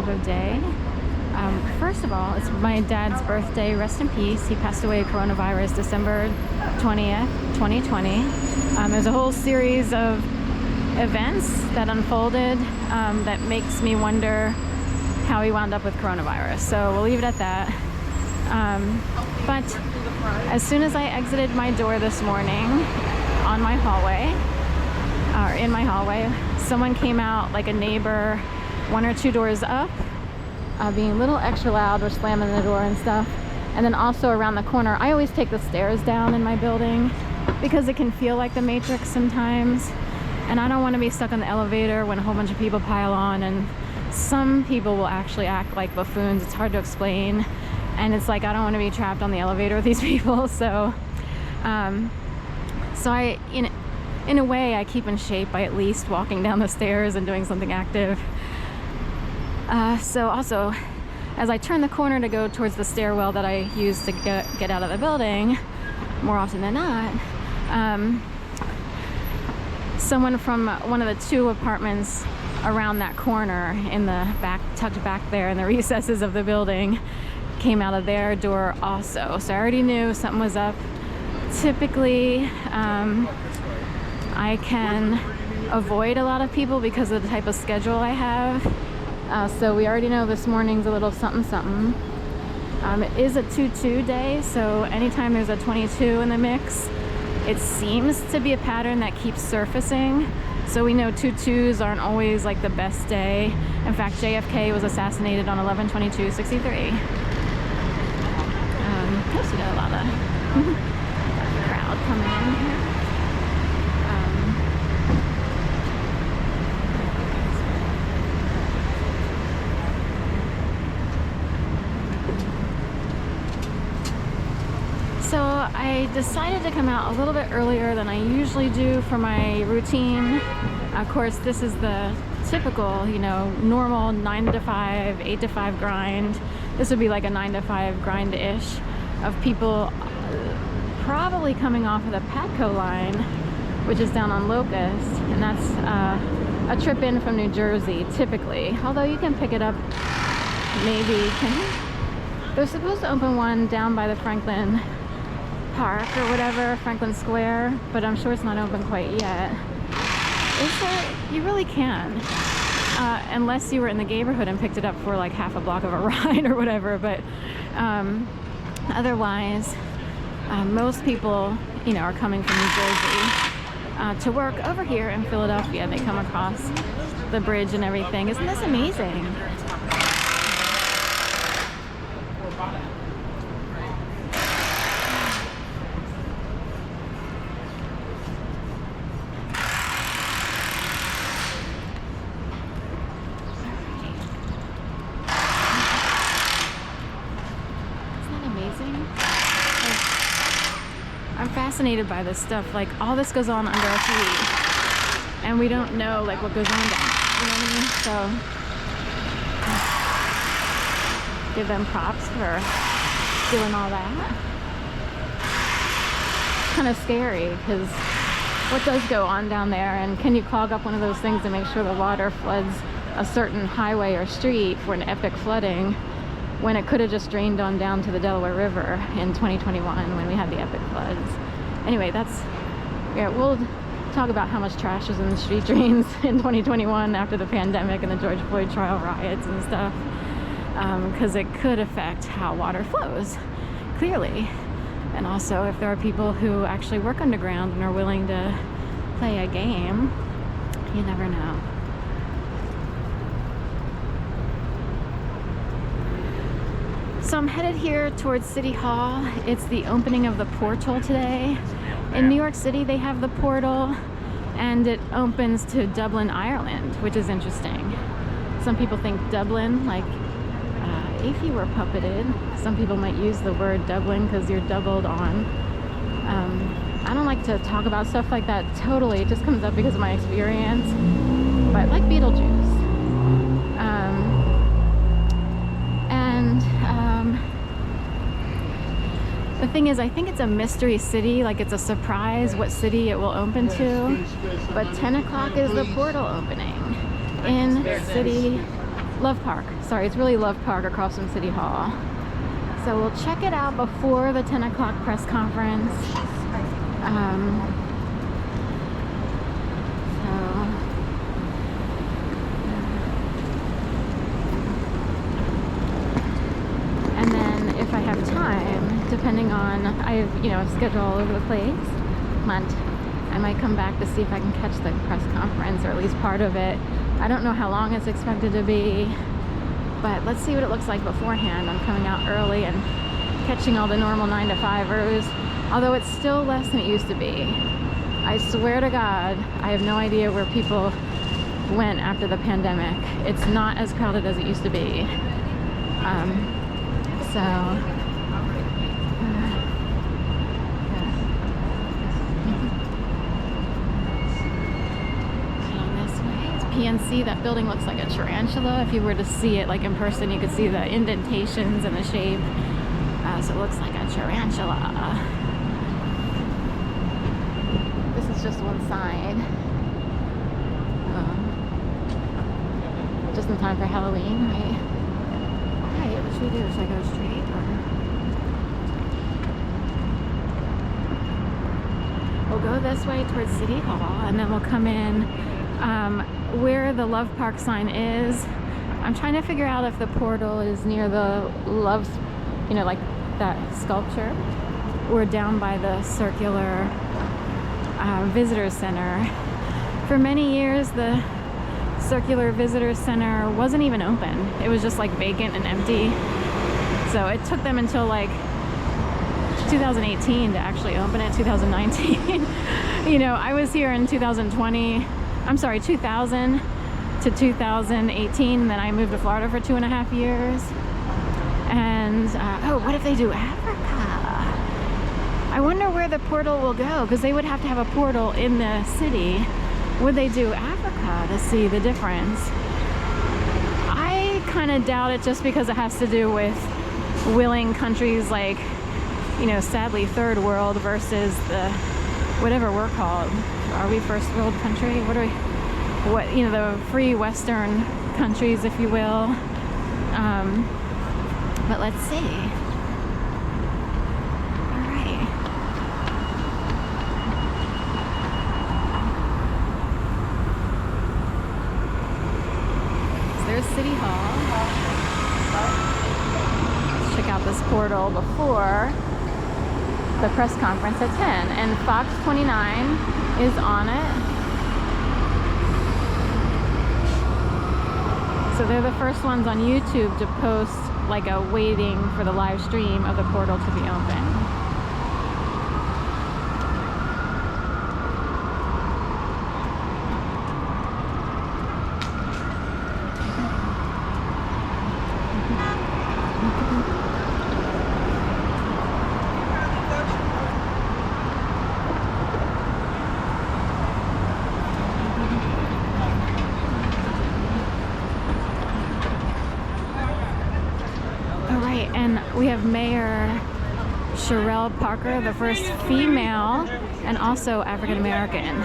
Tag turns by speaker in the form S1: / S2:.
S1: type of day. First of all, it's my dad's birthday. Rest in peace. He passed away of coronavirus December 20th, 2020. There's a whole series of events that unfolded that makes me wonder how he wound up with coronavirus. So we'll leave it at that. But as soon as I exited my door this morning on my hallway, or in my hallway, someone came out, like a neighbor, 1 or 2 doors up, being a little extra loud or slamming the door and stuff. And then also around the corner, I always take the stairs down in my building because it can feel like the Matrix sometimes. And I don't want to be stuck on the elevator when a whole bunch of people pile on, and some people will actually act like buffoons. It's hard to explain. And it's like, I don't want to be trapped on the elevator with these people. So, I, in a way, I keep in shape by at least walking down the stairs and doing something active. So also, as I turn the corner to go towards the stairwell that I use to get out of the building, more often than not, someone from one of the 2 apartments around that corner in the back, tucked back there in the recesses of the building, came out of their door also. So I already knew something was up. Typically, I can avoid a lot of people because of the type of schedule I have. So we already know this morning's a little something something. It is a 2-2 day, so anytime there's a 22 in the mix, it seems to be a pattern that keeps surfacing. So we know 2-2s aren't always like the best day. In fact, JFK was assassinated on 11/22/63. Plus we got a lot of crowd coming in here. So I decided to come out a little bit earlier than I usually do for my routine. Of course, this is the typical, normal 9 to 5, 8 to 5 grind. This would be like a 9 to 5 grind-ish of people probably coming off of the Patco line, which is down on Locust, and that's a trip in from New Jersey, typically. Although you can pick it up, maybe. They're supposed to open one down by the Franklin Park or whatever, Franklin Square, but I'm sure it's not open quite yet. You really can, unless you were in the neighborhood and picked it up for like half a block of a ride or whatever. But otherwise, most people, are coming from New Jersey to work over here in Philadelphia. They come across the bridge and everything. Isn't this amazing? Fascinated by this stuff. Like, all this goes on under our feet, and we don't know like what goes on down. You know what I mean? So give them props for doing all that. Kind of scary, because what does go on down there, and can you clog up one of those things to make sure the water floods a certain highway or street for an epic flooding, when it could have just drained on down to the Delaware River in 2021 when we had the epic floods. Anyway, we'll talk about how much trash was in the street drains in 2021 after the pandemic and the George Floyd trial riots and stuff, because it could affect how water flows, clearly. And also, if there are people who actually work underground and are willing to play a game, you never know. So I'm headed here towards City Hall. It's the opening of the portal today. In New York City, they have the portal, and it opens to Dublin, Ireland, which is interesting. Some people think Dublin, like if you were puppeted. Some people might use the word Dublin because you're doubled on. I don't like to talk about stuff like that totally. It just comes up because of my experience. But like Beetlejuice. The thing is, I think it's a mystery city, like it's a surprise what city it will open to. But 10 o'clock is the portal opening in City Love Park. Sorry, it's really Love Park across from City Hall. So we'll check it out before the 10 o'clock press conference. And then if I have time, depending on, I have, a schedule all over the place, I might come back to see if I can catch the press conference, or at least part of it. I don't know how long it's expected to be, but let's see what it looks like beforehand. I'm coming out early and catching all the normal 9-to-5ers, although it's still less than it used to be. I swear to God, I have no idea where people went after the pandemic. It's not as crowded as it used to be. PNC, that building looks like a tarantula. If you were to see it like in person, you could see the indentations and the shape. So it looks like a tarantula. This is just one side. Just in time for Halloween, right? Alright, what should we do? Should I go straight or? We'll go this way towards City Hall, and then we'll come in where the Love Park sign is. I'm trying to figure out if the portal is near the Love, like that sculpture, or down by the circular visitor center. For many years, the circular visitor center wasn't even open. It was just like vacant and empty. So it took them until like 2018 to actually open it, 2019. I was here in 2000 to 2018, and then I moved to Florida for 2.5 years. And what if they do Africa? I wonder where the portal will go, because they would have to have a portal in the city. Would they do Africa to see the difference? I kind of doubt it, just because it has to do with willing countries like, sadly third world versus the whatever we're called. Are we first world country? The free Western countries, if you will. But let's see. All right. So there's City Hall. Let's check out this portal before the press conference at 10. And Fox 29 is on it. So they're the first ones on YouTube to post like a waiting for the live stream of the portal to be open. And we have Mayor Sherelle Parker, the first female and also African American